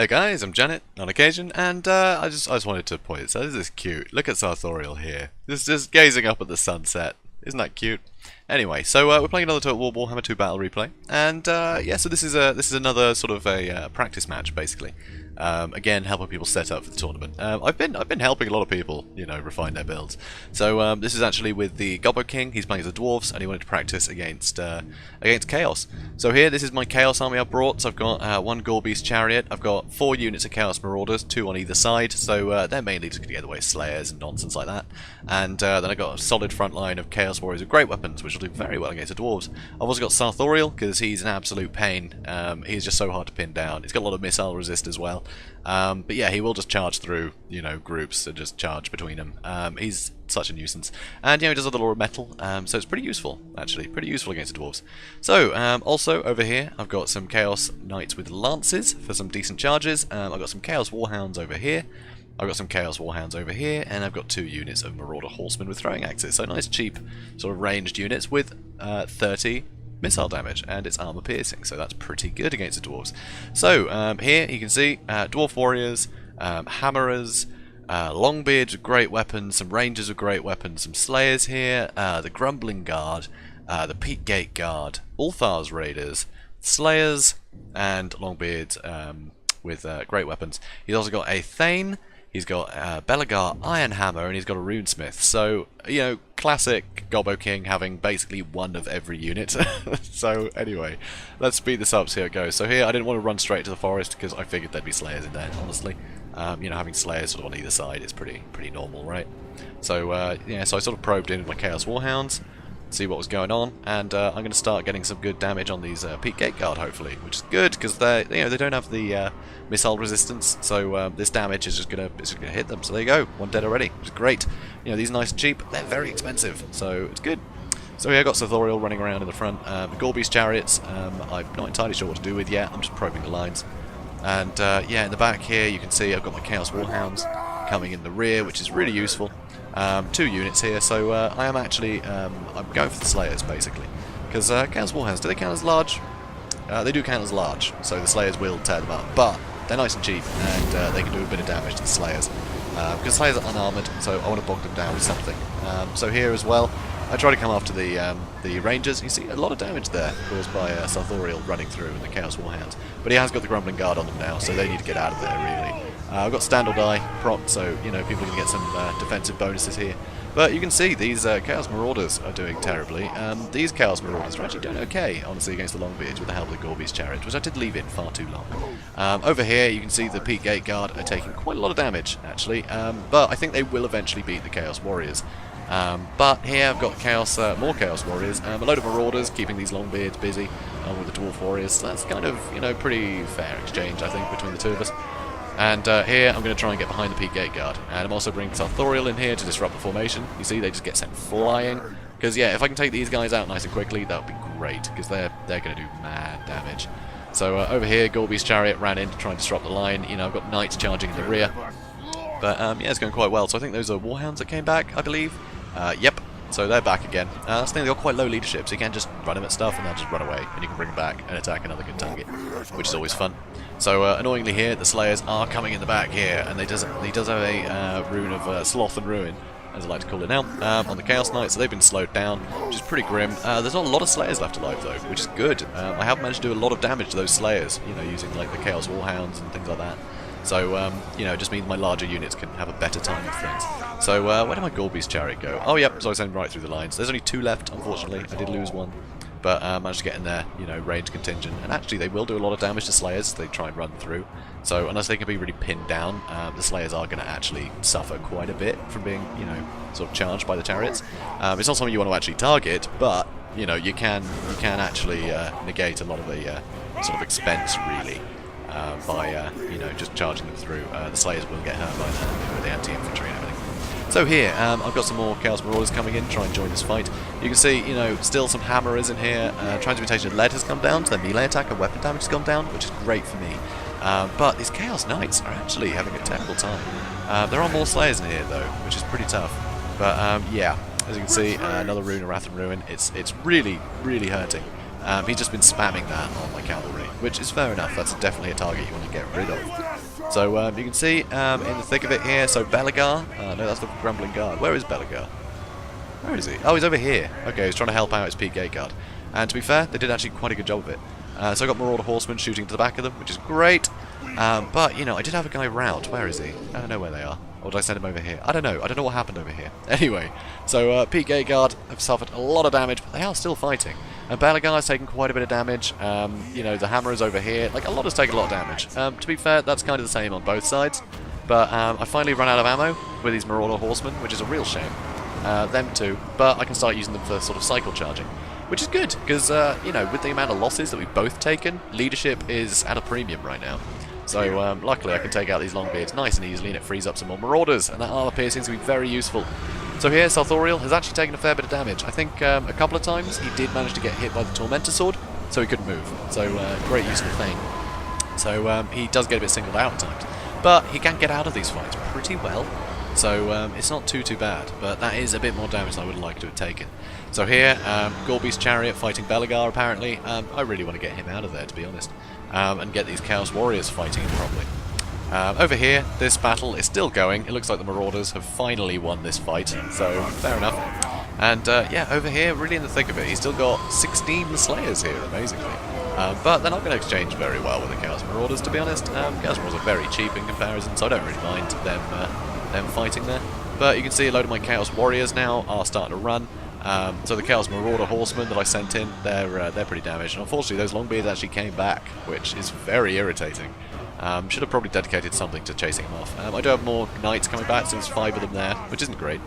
Hey guys, I'm JanetOnOccasion, and I just wanted to point this out. This is cute. Look at Sarthoreal here. Just gazing up at the sunset. Isn't that cute? Anyway, so we're playing another Total War Warhammer 2 Battle Replay, and yeah, so this is another sort of a practice match, basically. Again, helping people set up for the tournament. I've been helping a lot of people, you know, refine their builds. So this is actually with the Gobbo King. He's playing as the dwarves, and he wanted to practice against Chaos. So here, this is my Chaos army I've brought. So I've got one Gore-Beast Chariot. I've got 4 units of Chaos Marauders, 2 on either side. So they're mainly just going to get away Slayers and nonsense like that. And then I've got a solid front line of Chaos Warriors with great weapons, which will do very well against the dwarves. I've also got Sarthoreal, because he's an absolute pain. He's just so hard to pin down. He's got a lot of missile resist as well. But yeah, he will just charge through, you know, groups and just charge between them. He's such a nuisance. And, you know, he does have the Law of Metal, so it's pretty useful, actually. Pretty useful against the dwarves. So, also, over here, I've got some Chaos Knights with Lances for some decent charges. I've got some Chaos Warhounds over here. I've got some Chaos Warhounds over here, and I've got 2 units of Marauder Horsemen with throwing axes. So nice, cheap, sort of ranged units with 30 missile damage, and it's armor piercing, so that's pretty good against the dwarves. So here you can see dwarf warriors, hammerers, longbeards with great weapons, some rangers with great weapons, some slayers here, the grumbling guard, the peak gate guard, Ulthar's raiders, slayers, and longbeards with great weapons. He's also got a thane. He's got Belegar Iron Hammer, and he's got a Runesmith. So, you know, classic Gobbo King having basically one of every unit. So, anyway, let's speed this up, see how it goes. So here, I didn't want to run straight to the forest, because I figured there'd be Slayers in there, honestly. You know, having Slayers sort of on either side is pretty normal, right? So, yeah, so I sort of probed in with my Chaos Warhounds, see what was going on, and I'm going to start getting some good damage on these Peak Gate Guard, hopefully, which is good because they don't have the missile resistance, so this damage is just going to hit them. So there you go, 1 dead already, which is great. You know, these nice and cheap, they're very expensive, so it's good. So yeah, I got Sarthoreal running around in the front. The Gore-Beast Chariots, I'm not entirely sure what to do with yet. I'm just probing the lines. And yeah, in the back here, you can see I've got my Chaos Warhounds coming in the rear, which is really useful. 2 units here, so I am actually I'm going for the Slayers basically, because Chaos Warhounds, do they count as large? They do count as large, so the Slayers will tear them up, but they're nice and cheap, and they can do a bit of damage to the Slayers, because Slayers are unarmoured, so I want to bog them down with something. So here as well, I try to come after the Rangers. You see a lot of damage there caused by Sarthoreal running through and the Chaos Warhounds, but he has got the Grumbling Guard on them now, so they need to get out of there really. I've got stand or die proc, so you know people are going to get some defensive bonuses here. But you can see these Chaos Marauders are doing terribly. These Chaos Marauders are actually doing okay, honestly, against the Longbeards with the help of the Gore-Beast Chariot, which I did leave in far too long. Over here, you can see the Peak Gate Guard are taking quite a lot of damage, actually. But I think they will eventually beat the Chaos Warriors. But here I've got more Chaos Warriors, a load of Marauders keeping these Longbeards busy, along with the Dwarf Warriors. So that's kind of, you know, pretty fair exchange, I think, between the two of us. And here I'm going to try and get behind the Peak Gate Guard. And I'm also bringing Sarthoreal in here to disrupt the formation. You see, they just get sent flying. Because, yeah, if I can take these guys out nice and quickly, that would be great. Because they're going to do mad damage. So over here, Gore-Beast Chariot ran in to try and disrupt the line. You know, I've got Knights charging in the rear. But, yeah, it's going quite well. So I think those are Warhounds that came back, I believe. Yep. So they're back again. That's the thing, they've got quite low leadership, so you can't just run them at stuff and they'll just run away, and you can bring them back and attack another good target, which is always fun. So annoyingly here, the Slayers are coming in the back here, and he does have a rune of Sloth and Ruin, as I like to call it now, on the Chaos Knights, so they've been slowed down, which is pretty grim. There's not a lot of Slayers left alive though, which is good. I have managed to do a lot of damage to those Slayers, you know, using like the Chaos Warhounds and things like that. So, you know, it just means my larger units can have a better time with things. So, where did my Gore-Beast Chariot go? Oh, yep, so I sent him right through the lines. There's only 2 left, unfortunately. I did lose 1. But managed to get in there, you know, range contingent. And actually, they will do a lot of damage to Slayers. They try and run through. So, unless they can be really pinned down, the Slayers are going to actually suffer quite a bit from being, you know, sort of charged by the chariots. It's not something you want to actually target, but, you know, you can actually negate a lot of the sort of expense, really. By you know, just charging them through. The Slayers will get hurt by that with the anti-infantry and everything. So here, I've got some more Chaos Marauders coming in to try and join this fight. You can see, you know, still some Hammerers in here. Transmutation of lead has come down, so their melee attack and weapon damage has gone down, which is great for me. But these Chaos Knights are actually having a terrible time. There are more Slayers in here though, which is pretty tough. But yeah, as you can see, another Rune of Wrath and Ruin. It's really hurting. He's just been spamming that on my cavalry, which is fair enough. That's definitely a target you want to get rid of. So you can see in the thick of it here, so Belegar, no, that's the Grumbling Guard. Where is Belegar? Where is he? Oh, he's over here. Okay, he's trying to help out his Peak Gate Guard. And to be fair, they did actually quite a good job of it. So I got Marauder Horsemen shooting to the back of them, which is great. But, you know, I did have a guy rout. Where is he? I don't know where they are. Or did I send him over here? I don't know. I don't know what happened over here. Anyway, so Peak Gate Guard have suffered a lot of damage, but they are still fighting. And Belegar has taken quite a bit of damage. You know, the hammer is over here. Like, a lot has taken a lot of damage. To be fair, that's kind of the same on both sides. But I finally run out of ammo with these Marauder Horsemen, which is a real shame. Them too. But I can start using them for sort of cycle charging. Which is good, because, you know, with the amount of losses that we've both taken, leadership is at a premium right now. So, luckily I can take out these Longbeards nice and easily, and it frees up some more Marauders, and that armor piercing is going to be very useful. So here, Sarthoreal has actually taken a fair bit of damage. I think a couple of times he did manage to get hit by the Tormentor Sword, so he couldn't move. So, great use of the Thane. So, he does get a bit singled out at times. But he can get out of these fights pretty well. So it's not too bad, but that is a bit more damage than I would like to have taken. So here, Gobbo's Chariot fighting Belegar apparently. I really want to get him out of there, to be honest, and get these Chaos Warriors fighting him properly. Over here, this battle is still going. It looks like the Marauders have finally won this fight, so fair enough. And yeah, over here, really in the thick of it, he's still got 16 Slayers here, amazingly. But they're not going to exchange very well with the Chaos Marauders, to be honest. Chaos Marauders are very cheap in comparison, so I don't really mind them fighting there. But you can see a load of my Chaos Warriors now are starting to run. So the Chaos Marauder Horsemen that I sent in, they're pretty damaged. And unfortunately, those Longbeards actually came back, which is very irritating. Should have probably dedicated something to chasing them off. I do have more Knights coming back, so there's 5 of them there, which isn't great.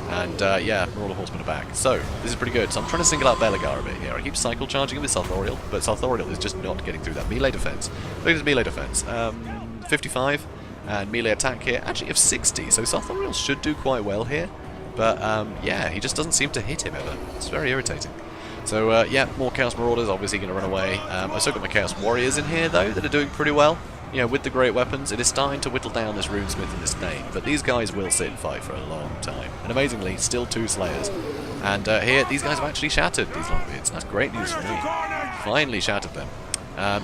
And yeah, Marauder Horsemen are back. So, this is pretty good. So I'm trying to single out Belegar a bit here. I keep cycle charging him with Sarthoreal, but Sarthoreal is just not getting through that melee defense. Look at his melee defense. 55, and melee attack here, actually of 60, so Sarthoreal should do quite well here. But yeah, he just doesn't seem to hit him ever. It's very irritating. So yeah, more Chaos Marauders obviously going to run away. I've still got my Chaos Warriors in here though, that are doing pretty well. You know, with the great weapons, it is starting to whittle down this Runesmith and this Thane, but these guys will sit and fight for a long time. And amazingly, still 2 Slayers. And here, these guys have actually shattered these Longbeards. That's great news for me. Finally shattered them.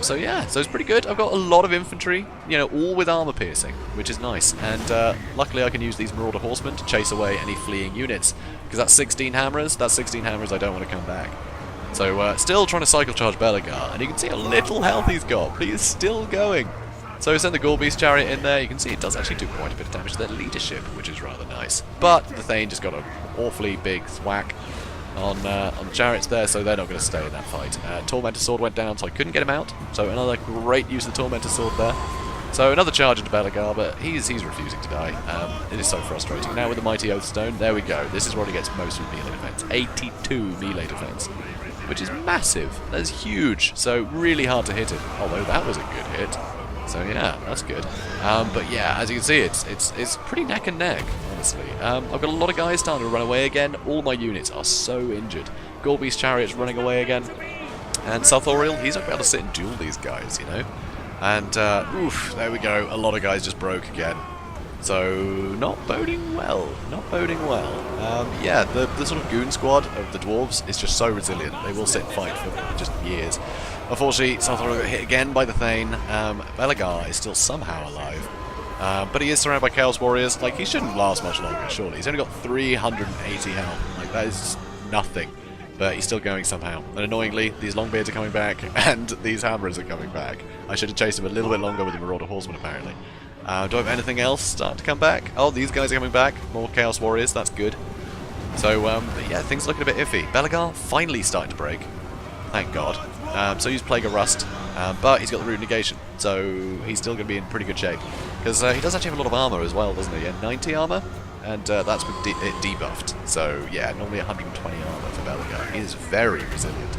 So yeah, so it's pretty good. I've got a lot of infantry, you know, all with armor piercing, which is nice. And luckily I can use these Marauder Horsemen to chase away any fleeing units, because that's 16 hammers. That's 16 hammers I don't want to come back. So still trying to cycle charge Belegar, and you can see how little health he's got, but he is still going. So we send the Gobbo's Chariot in there. You can see it does actually do quite a bit of damage to their leadership, which is rather nice. But the Thane just got an awfully big thwack on the chariots there, so they're not going to stay in that fight. Tormentor Sword went down, so I couldn't get him out. So another great use of the Tormentor Sword there. So another charge into Belegar, but he's refusing to die. It is so frustrating. Now with the Mighty Oathstone, there we go. This is where he gets most of the melee defense. 82 melee defense, which is massive. That is huge. So really hard to hit him. Although that was a good hit. So yeah, that's good. But yeah, as you can see, it's pretty neck and neck, honestly. I've got a lot of guys starting to run away again. All my units are so injured. Gobbo's Chariot's running away again. And Sarthoreal, he's not going to be able to sit and duel these guys, you know. And, oof, there we go. A lot of guys just broke again. So, not boding well. Not boding well. Yeah, the sort of goon squad of the dwarves is just so resilient. They will sit and fight for just years. Unfortunately, Sarthoreal got hit again by the Thane. Belegar is still somehow alive. But he is surrounded by Chaos Warriors. Like, he shouldn't last much longer, surely. He's only got 380 health. Like, that is nothing. But he's still going somehow. And annoyingly, these Longbeards are coming back, and these Hammers are coming back. I should have chased him a little bit longer with the Marauder Horsemen, apparently. Do I have anything else starting to come back? Oh, these guys are coming back. More Chaos Warriors, that's good. So, yeah, things are looking a bit iffy. Belegar finally starting to break. Thank God. So he's Plague of Rust, but he's got the Root Negation, so he's still going to be in pretty good shape. Because he does actually have a lot of armor as well, doesn't he? Yeah, 90 armor, and that's with it debuffed. So yeah, normally 120 armor for Belegar. He is very resilient.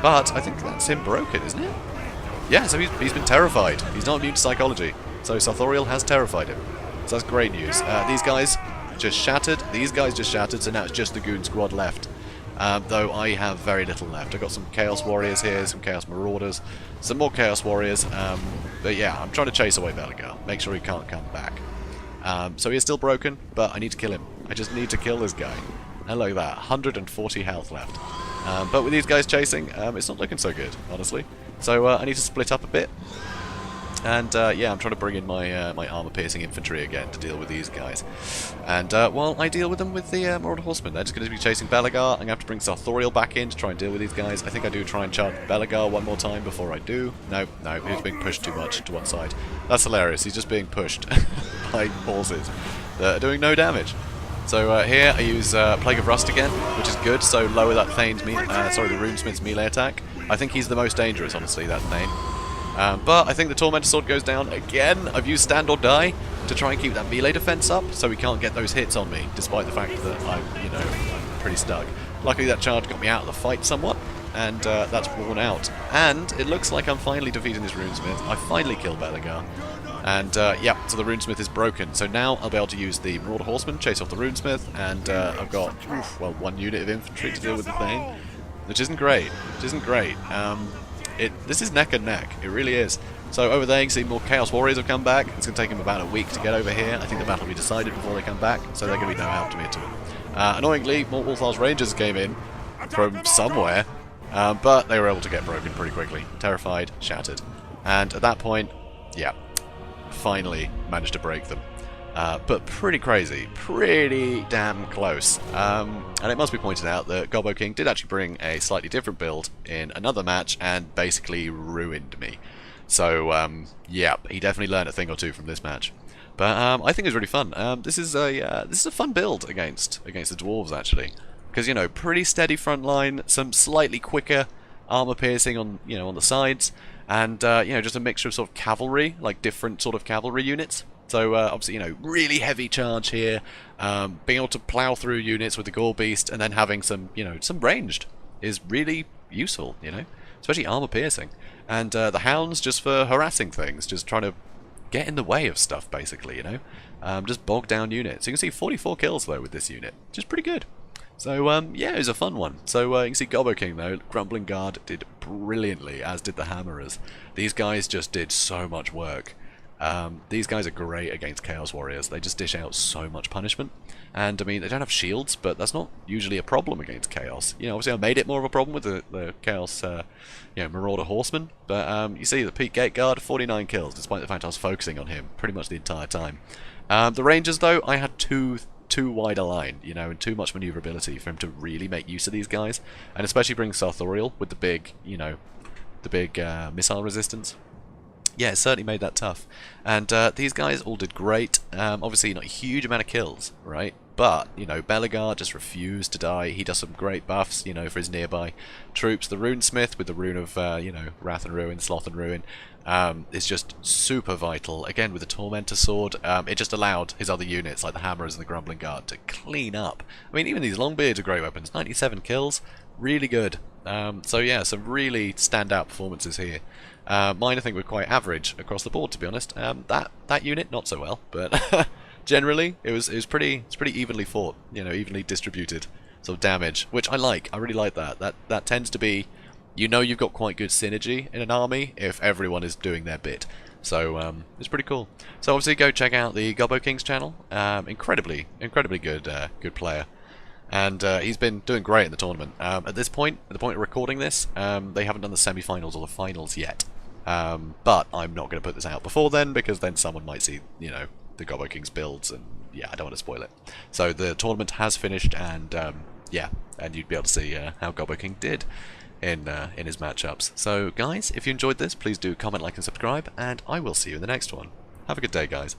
But I think that's him broken, isn't it? Yeah, so he's been terrified. He's not immune to psychology. So Sarthoreal has terrified him. So that's great news. These guys just shattered. These guys just shattered, so now it's just the Goon Squad left. Though I have very little left. I've got some Chaos Warriors here, some Chaos Marauders, some more Chaos Warriors. But yeah, I'm trying to chase away Belegar. Make sure he can't come back. So he is still broken, but I need to kill him. I just need to kill this guy. And look at that, 140 health left. But with these guys chasing, it's not looking so good, honestly. So I need to split up a bit. And yeah, I'm trying to bring in my my armor-piercing infantry again to deal with these guys. And while I deal with them with the Marauder Horsemen, they're just going to be chasing Belegar. I'm going to have to bring Sarthoreal back in to try and deal with these guys. I think I do try and charge Belegar one more time before I do. No, he's being pushed too much to one side. That's hilarious. He's just being pushed by horses that are doing no damage. So here I use Plague of Rust again, which is good. So lower that Thane's the Runesmith's melee attack. I think he's the most dangerous, honestly, that Thane. But I think the Tormentor Sword goes down again. I've used Stand or Die to try and keep that melee defense up, so he can't get those hits on me, despite the fact that I'm pretty stuck. Luckily that charge got me out of the fight somewhat, and that's worn out. And it looks like I'm finally defeating this Runesmith. I finally killed Belegar. And yeah, so the Runesmith is broken. So now I'll be able to use the Marauder Horseman, chase off the Runesmith, and I've got, well, 1 unit of infantry to deal with the Thane, which isn't great. Which isn't great. This is neck and neck. It really is. So over there you can see more Chaos Warriors have come back. It's going to take them about a week to get over here. I think the battle will be decided before they come back, so they're going to be no help to me at all. Annoyingly, more Wolfhar's Rangers came in from somewhere, but they were able to get broken pretty quickly. Terrified, shattered. And at that point, yeah, finally managed to break them. But pretty crazy, pretty damn close. And it must be pointed out that Gobbo King did actually bring a slightly different build in another match and basically ruined me. So yeah, he definitely learned a thing or two from this match. But I think it was really fun. This is a fun build against the dwarves actually, because pretty steady front line, some slightly quicker armor piercing on on the sides, and just a mixture of sort of cavalry, like different sort of cavalry units. So obviously, really heavy charge here, being able to plow through units with the Gore Beast, and then having some, some ranged is really useful, especially armor piercing. And the Hounds just for harassing things, just trying to get in the way of stuff, basically, just bog down units. So you can see 44 kills though with this unit, which is pretty good. So yeah, it was a fun one. So you can see Gobbo King though, Grumbling Guard did brilliantly, as did the Hammerers. These guys just did so much work. These guys are great against Chaos Warriors. They just dish out so much punishment. And, I mean, they don't have shields, but that's not usually a problem against Chaos. Obviously I made it more of a problem with the Chaos, Marauder Horseman. But, you see, the Peak Gate Guard, 49 kills, despite the fact I was focusing on him pretty much the entire time. The Rangers, though, I had too wide a line, and too much maneuverability for him to really make use of these guys. And especially bring Sarthoreal with the big, missile resistance. Yeah, it certainly made that tough. And these guys all did great. Obviously not a huge amount of kills, right? But, Belegar just refused to die. He does some great buffs, for his nearby troops. The Runesmith with the rune of, Wrath and Ruin, Sloth and Ruin, is just super vital. Again, with the Tormentor Sword, it just allowed his other units, like the Hammerers and the Grumbling Guard, to clean up. I mean, even these Longbeards are great weapons. 97 kills, really good. So yeah, some really standout performances here. Mine, I think, were quite average across the board, to be honest. That unit, not so well, but generally, it was pretty evenly fought, evenly distributed sort of damage, which I like. I really like that. That tends to be, you've got quite good synergy in an army if everyone is doing their bit. So it's pretty cool. So obviously, go check out the Gobbo King's channel. Incredibly good player. And he's been doing great in the tournament. At this point, at the point of recording this, they haven't done the semi-finals or the finals yet. But I'm not going to put this out before then, because then someone might see, the Gobbo King's builds, and yeah, I don't want to spoil it. So the tournament has finished, and yeah, and you'd be able to see how Gobbo King did in his matchups. So guys, if you enjoyed this, please do comment, like, and subscribe, and I will see you in the next one. Have a good day, guys.